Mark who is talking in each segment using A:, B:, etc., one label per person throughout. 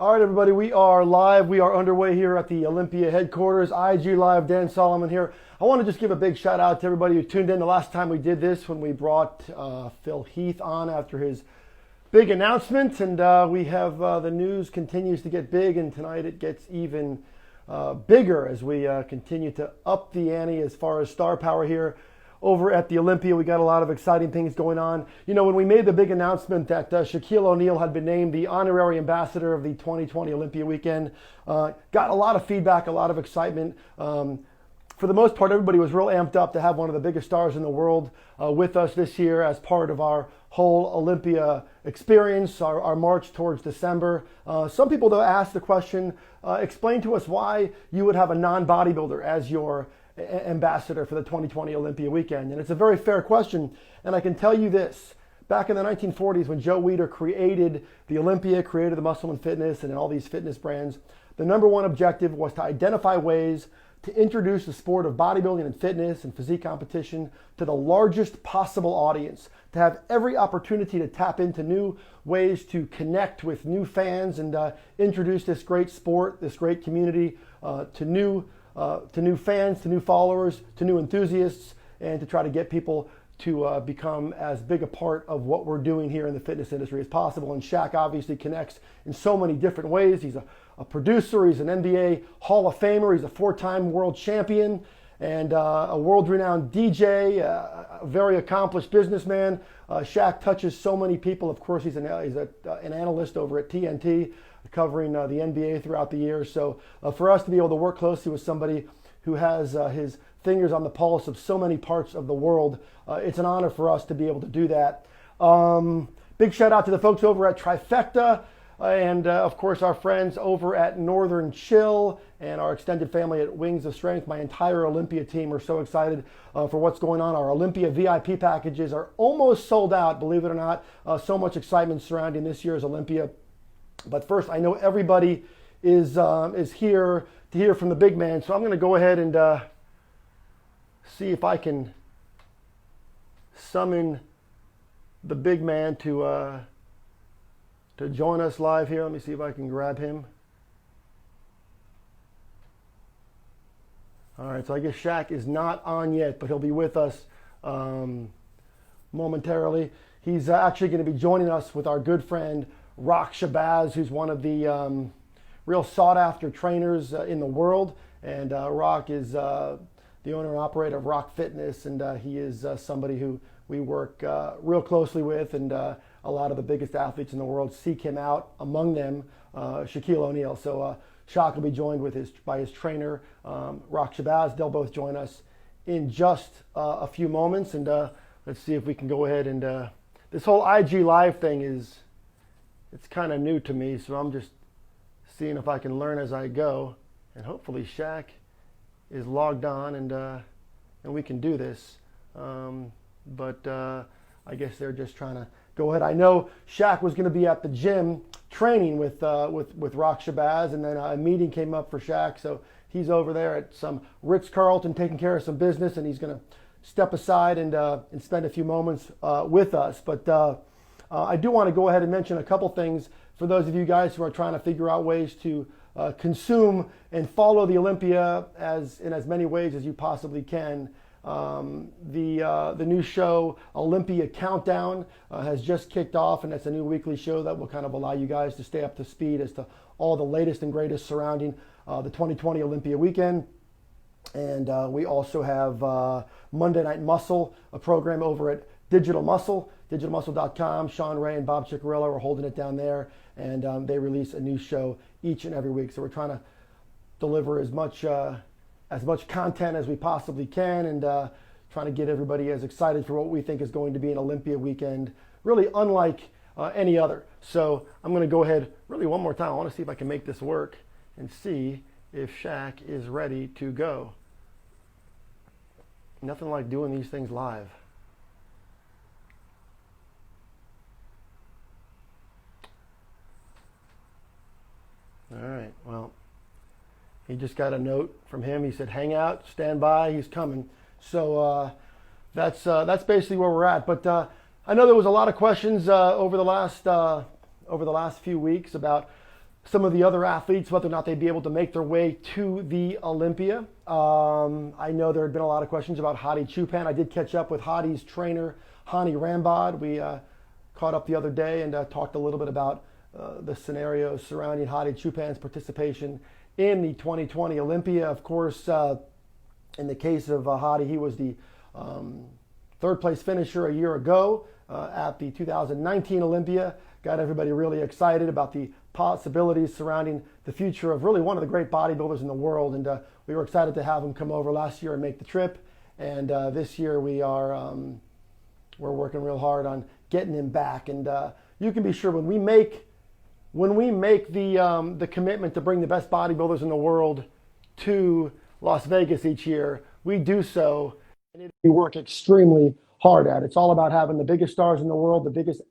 A: All right, everybody, we are live. We are underway here at the Olympia headquarters. IG Live, Dan Solomon here. I want to just give a big shout out to everybody who tuned in the last time we did this when we brought Phil Heath on after his big announcement. And we have the news continues to get big, and tonight it gets even bigger as we continue to up the ante as far as star power here. Over at the Olympia, we got a lot of exciting things going on. You know, when we made the big announcement that Shaquille O'Neal had been named the honorary ambassador of the 2020 Olympia weekend, got a lot of feedback, a lot of excitement. For the most part, everybody was real amped up to have one of the biggest stars in the world with us this year as part of our whole Olympia experience, our march towards December. Some people, though, asked the question, explain to us why you would have a non-bodybuilder as your ambassador for the 2020 Olympia weekend. And it's a very fair question. And I can tell you this, back in the 1940s when Joe Weider created the Olympia, created the Muscle and Fitness and all these fitness brands, the number one objective was to identify ways to introduce the sport of bodybuilding and fitness and physique competition to the largest possible audience, to have every opportunity to tap into new ways to connect with new fans and introduce this great sport, this great community to new fans, to new followers, to new enthusiasts, and to try to get people to become as big a part of what we're doing here in the fitness industry as possible. And Shaq obviously connects in so many different ways. He's a producer, he's an NBA Hall of Famer, he's a four-time world champion, and a world-renowned DJ, a very accomplished businessman. Shaq touches so many people. Of course, he's an analyst over at TNT, covering the NBA throughout the years. So for us to be able to work closely with somebody who has his fingers on the pulse of so many parts of the world, it's an honor for us to be able to do that. Big shout out to the folks over at Trifecta and of course our friends over at Northern Chill and our extended family at Wings of Strength. My entire Olympia team are so excited for what's going on. Our Olympia VIP packages are almost sold out, believe it or not. So much excitement surrounding this year's Olympia. But first, I know everybody is here to hear from the big man, so I'm going to go ahead and see if I can summon the big man to join us live here. Let me see if I can grab him. All right, so I guess Shaq is not on yet, but he'll be with us momentarily. He's actually going to be joining us with our good friend Rock Shabbas, who's one of the real sought-after trainers in the world. And Rock is the owner and operator of Rock Fitness, and he is somebody who we work real closely with, and a lot of the biggest athletes in the world seek him out, among them Shaquille O'Neal. So Shaq will be joined by his trainer, Rock Shabbas. They'll both join us in just a few moments, and let's see if we can go ahead and this whole IG Live thing it's kind of new to me, so I'm just seeing if I can learn as I go. And hopefully Shaq is logged on and we can do this. But I guess they're just trying to go ahead. I know Shaq was going to be at the gym training with Rock Shabbas, and then a meeting came up for Shaq, so he's over there at some Ritz-Carlton taking care of some business, and he's going to step aside and spend a few moments with us. But I do want to go ahead and mention a couple things for those of you guys who are trying to figure out ways to consume and follow the Olympia in as many ways as you possibly can. The new show, Olympia Countdown, has just kicked off, and it's a new weekly show that will kind of allow you guys to stay up to speed as to all the latest and greatest surrounding the 2020 Olympia weekend. And we also have Monday Night Muscle, a program over at Digital Muscle, digitalmuscle.com. Sean Ray and Bob Ciccarello are holding it down there, and they release a new show each and every week. So we're trying to deliver as much content as we possibly can, and trying to get everybody as excited for what we think is going to be an Olympia weekend, really unlike any other. So I'm going to go ahead really one more time. I want to see if I can make this work and see if Shaq is ready to go. Nothing like doing these things live. All right, well, he just got a note from him. He said, hang out, stand by, he's coming. So that's basically where we're at. But I know there was a lot of questions over the last few weeks about some of the other athletes, whether or not they'd be able to make their way to the Olympia. I know there had been a lot of questions about Hadi Chupan. I did catch up with Hadi's trainer, Hani Rambod. We caught up the other day and talked a little bit about the scenarios surrounding Hadi Chupan's participation in the 2020 Olympia. Of course, in the case of Hadi, he was the third place finisher a year ago at the 2019 Olympia. Got everybody really excited about the possibilities surrounding the future of really one of the great bodybuilders in the world. And we were excited to have him come over last year and make the trip. And this year we're working real hard on getting him back. And you can be sure when we make the commitment to bring the best bodybuilders in the world to Las Vegas each year, we do so and we work extremely hard at. It's all about having the biggest stars in the world, the biggest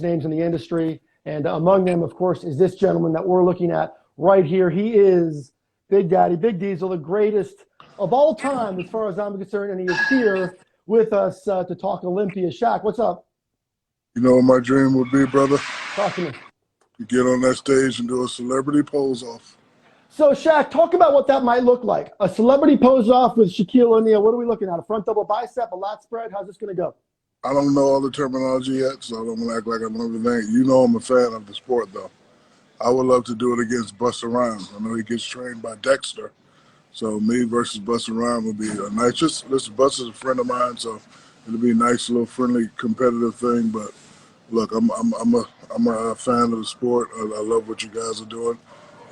A: names in the industry. And among them, of course, is this gentleman that we're looking at right here. He is Big Daddy, Big Diesel, the greatest of all time as far as I'm concerned. And he is here with us to talk Olympia. Shaq, what's up?
B: You know what my dream would be, brother?
A: Talk to me.
B: You get on that stage and do a celebrity pose-off.
A: So, Shaq, talk about what that might look like. A celebrity pose-off with Shaquille O'Neal. What are we looking at? A front double bicep, a lat spread? How's this going to go?
B: I don't know all the terminology yet, so I don't want to act like I know everything. You know I'm a fan of the sport, though. I would love to do it against Busta Rhymes. I know he gets trained by Dexter. So me versus Busta Rhymes would be a nice, listen, Busta's a friend of mine, so it'll be a nice little friendly competitive thing. But look, I'm a fan of the sport. I love what you guys are doing.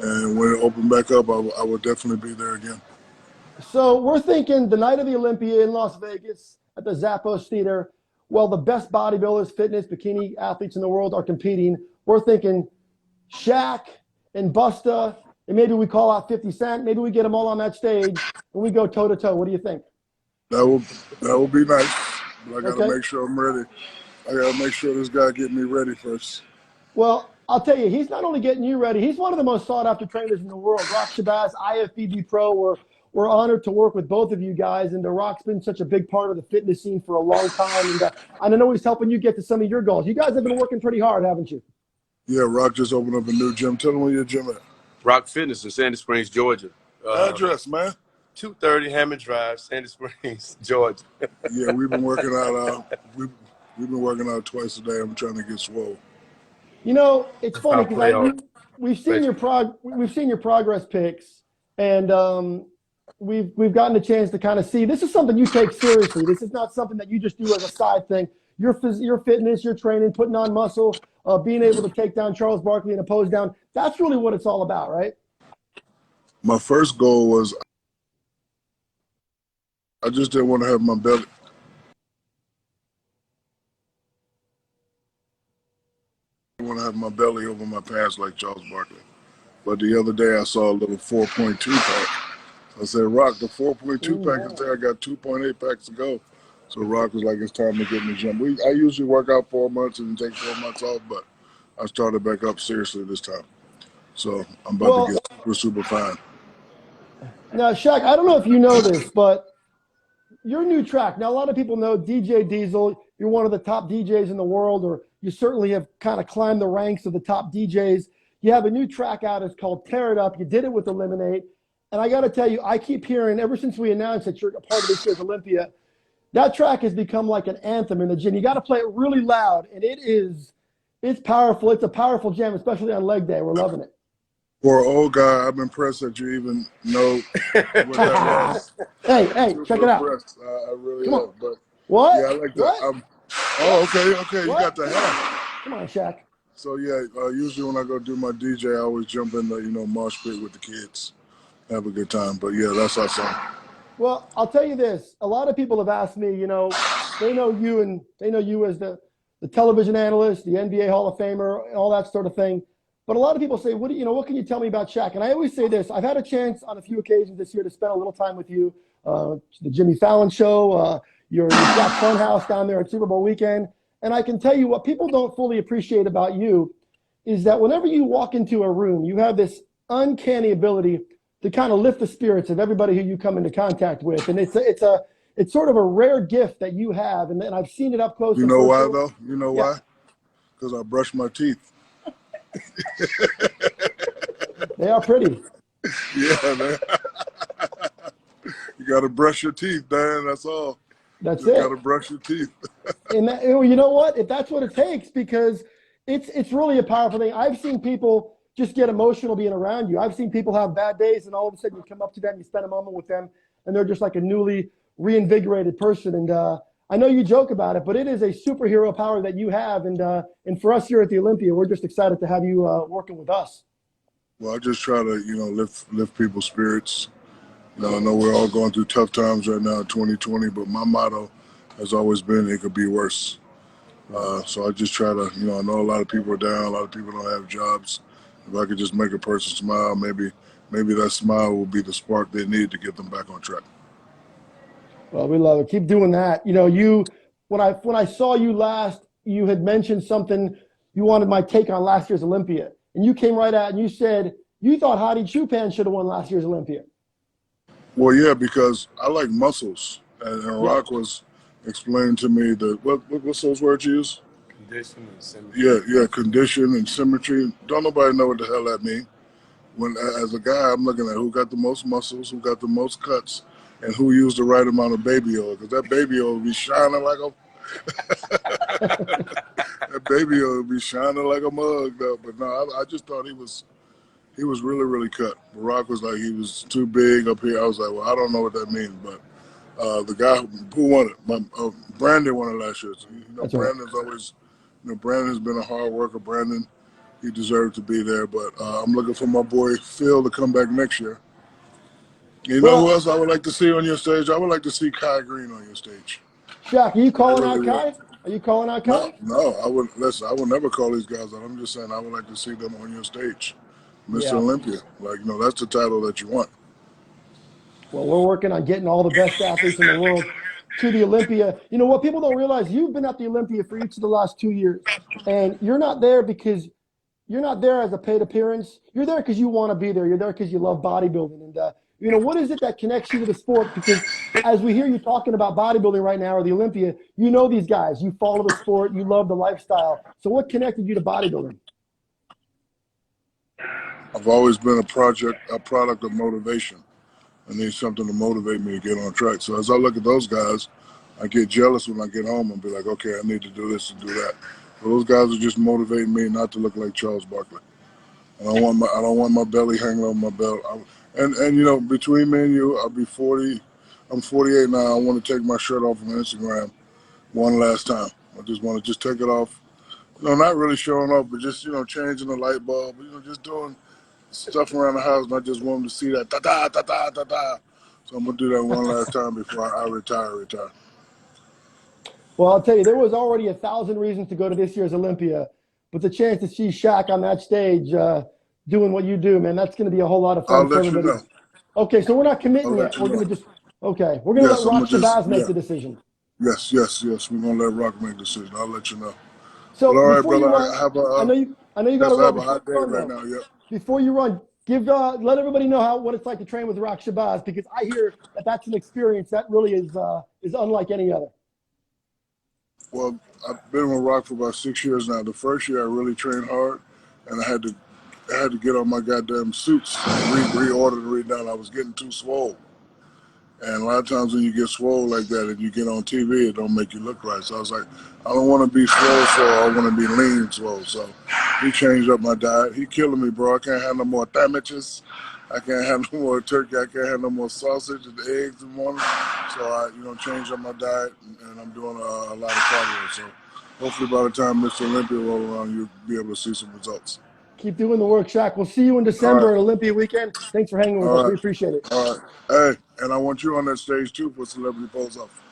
B: And when it opened back up, I would definitely be there again.
A: So we're thinking the night of the Olympia in Las Vegas at the Zappos Theater. Well, the best bodybuilders, fitness, bikini athletes in the world are competing. We're thinking Shaq and Busta, and maybe we call out 50 Cent. Maybe we get them all on that stage and we go toe-to-toe. What do you think?
B: That would be nice. But I got to make sure I'm ready. I got to make sure this guy get me ready first.
A: Well, I'll tell you, he's not only getting you ready, he's one of the most sought-after trainers in the world. Rock Shabbas, IFBB Pro, we're honored to work with both of you guys, and Rock's been such a big part of the fitness scene for a long time, and I know he's helping you get to some of your goals. You guys have been working pretty hard, haven't you?
B: Yeah, Rock just opened up a new gym. Tell them where your gym at.
C: Rock Fitness in Sandy Springs, Georgia.
B: Address, man.
C: 230 Hammond Drive, Sandy Springs, Georgia.
B: Yeah, we've been working out. We've been working out twice a day. I'm trying to get swole.
A: You know, it's funny because we've seen your progress pics, and we've gotten a chance to kind of see this is something you take seriously. This is not something that you just do as a side thing. Your fitness, your training, putting on muscle, being able to take down Charles Barkley in a pose down. That's really what it's all about, right?
B: My first goal was I just didn't want to have my belly. I want to have my belly over my pants like Charles Barkley. But the other day I saw a little 4.2 pack. I said, Rock, the 4.2 pack is there. I got 2.8 packs to go. So Rock was like, it's time to get in the gym. I usually work out 4 months and take 4 months off, but I started back up seriously this time. So I'm about to get super fine.
A: Now, Shaq, I don't know if you know this, but your new track, now a lot of people know DJ Diesel. You're one of the top DJs in the world, or you certainly have kind of climbed the ranks of the top DJs. You have a new track out. It's called Tear It Up. You did it with Eliminate. And I got to tell you, I keep hearing, ever since we announced that you're a part of this year's Olympia, that track has become like an anthem in the gym. You got to play it really loud, and it's powerful. It's a powerful jam, especially on leg day. We're loving it.
B: For an old guy, I'm impressed that you even know what that was.
A: Hey, check it out.
B: I really
A: Come
B: am.
A: on.
B: But
A: What?
B: yeah, I like that. Okay. You got the hat.
A: Come on, Shaq.
B: So yeah, usually when I go do my DJ, I always jump in the mosh pit with the kids, have a good time. But yeah, that's our song.
A: Well, I'll tell you this. A lot of people have asked me, they know you as the television analyst, the NBA Hall of Famer, and all that sort of thing. But a lot of people say, what can you tell me about Shaq? And I always say this. I've had a chance on a few occasions this year to spend a little time with you, the Jimmy Fallon show, your Shaq Funhouse down there at Super Bowl weekend. And I can tell you what people don't fully appreciate about you is that whenever you walk into a room, you have this uncanny ability to kind of lift the spirits of everybody who you come into contact with. And it's sort of a rare gift that you have. And I've seen it up close.
B: You know why, though? You know why? Because I brush my teeth.
A: They are pretty.
B: Yeah, man. You got to brush your teeth, Dan. That's all.
A: That's
B: Just got to
A: it.
B: brush your teeth.
A: And that, you know what? If that's what it takes, because it's really a powerful thing. I've seen people just get emotional being around you. I've seen people have bad days, and all of a sudden you come up to them, you spend a moment with them, and they're just like a newly reinvigorated person. And I know you joke about it, but it is a superhero power that you have. And for us here at the Olympia, we're just excited to have you working with us.
B: Well, I just try to, lift people's spirits. I know we're all going through tough times right now in 2020, but my motto has always been it could be worse. So I just try to, I know a lot of people are down, a lot of people don't have jobs. If I could just make a person smile, maybe that smile will be the spark they need to get them back on track.
A: Well, we love it. Keep doing that. When I saw you last, you had mentioned something. You wanted my take on last year's Olympia, and you came right out and you said you thought Hadi Chupan should have won last year's Olympia.
B: Well, yeah, because I like muscles, and Rock was explaining to me that what's those words you use?
C: Condition and symmetry.
B: Yeah, condition and symmetry. Don't nobody know what the hell that means. When as a guy, I'm looking at who got the most muscles, who got the most cuts, and who used the right amount of baby oil. Because that baby oil would be shining like a that baby oil would be shining like a mug. Though. But no, I just thought he was really, really cut. Barack was like he was too big up here. I was like, well, I don't know what that means, but the guy who won it, Brandon won it last year. So,
A: That's
B: Brandon's
A: right.
B: always, Brandon's been a hard worker. Brandon, he deserved to be there, but I'm looking for my boy Phil to come back next year. You know who else I would like to see on your stage? I would like to see Kai Green on your stage.
A: Shaq, are you calling
B: really
A: out Kai? Are you calling out Kai?
B: No, I would listen. I would never call these guys out. I'm just saying I would like to see them on your stage, Mr.
A: Yeah.
B: Olympia. Like that's the title that you want.
A: Well, we're working on getting all the best athletes in the world to the Olympia. You know what people don't realize? You've been at the Olympia for each of the last 2 years, and you're not there because you're not there as a paid appearance. You're there because you want to be there. You're there because you love bodybuilding. And what is it that connects you to the sport? Because as we hear you talking about bodybuilding right now or the Olympia, you know these guys. You follow the sport. You love the lifestyle. So what connected you to bodybuilding?
B: I've always been a product of motivation. I need something to motivate me to get on track. So as I look at those guys, I get jealous when I get home and be like, okay, I need to do this and do that. But those guys are just motivating me not to look like Charles Barkley. I don't want my belly hanging on my belt. And between me and you, I'll be 40. I'm 48 now. I want to take my shirt off on Instagram one last time. I just want to take it off. Not really showing off, but just changing the light bulb. Just doing stuff around the house, and I just want them to see that da da da da da da. So I'm gonna do that one last time before I retire.
A: Well, I'll tell you, there was already 1,000 reasons to go to this year's Olympia, but the chance to see Shaq on that stage doing what you do, man, that's going to be a whole lot of
B: I'll
A: fun for
B: let you
A: everybody.
B: know.
A: Okay, so we're not committing
B: I'll let
A: yet.
B: you
A: We're going
B: know.
A: to just we're going to let Rock Shabbas make the decision.
B: Yes. We're gonna let Rock make the decision. I'll let you know.
A: So
B: But all right,
A: before
B: brother.
A: you run, I know you got to
B: I
A: run.
B: have a
A: Before
B: hot
A: you
B: day
A: run,
B: right
A: though,
B: now. Yep.
A: before you run, let everybody know what it's like to train with Rock Shabbas, because I hear that's an experience that really is unlike any other.
B: Well, I've been with Rock for about 6 years now. The first year I really trained hard, and I had to get on my goddamn suits and reorder to read down. I was getting too swole. And a lot of times when you get swole like that and you get on TV, it don't make you look right. So I was like, I don't want to be swole, I want to be lean swole. So he changed up my diet. He killing me, bro. I can't have no more sandwiches. I can't have no more turkey. I can't have no more sausage and eggs in the morning. So I, changed up my diet, and I'm doing a lot of cardio. So hopefully by the time Mr. Olympia roll around, you'll be able to see some results.
A: Keep doing the work, Shaq. We'll see you in
B: All
A: December
B: right.
A: at Olympia weekend. Thanks for hanging with us.
B: All
A: We
B: right.
A: appreciate it.
B: All right. Hey, and I want you on that stage too for Celebrity Pose Off.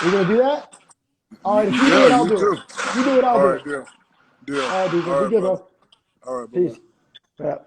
A: Are you going to do that? All right. If you do
B: Yeah,
A: it, I'll
B: you
A: do it.
B: too.
A: You do it, I'll
B: All
A: do
B: right,
A: it.
B: deal.
A: All right, Diesel.
B: All
A: Be
B: right,
A: good,
B: brother.
A: bro.
B: All right, bye-bye.
A: Peace. Yeah.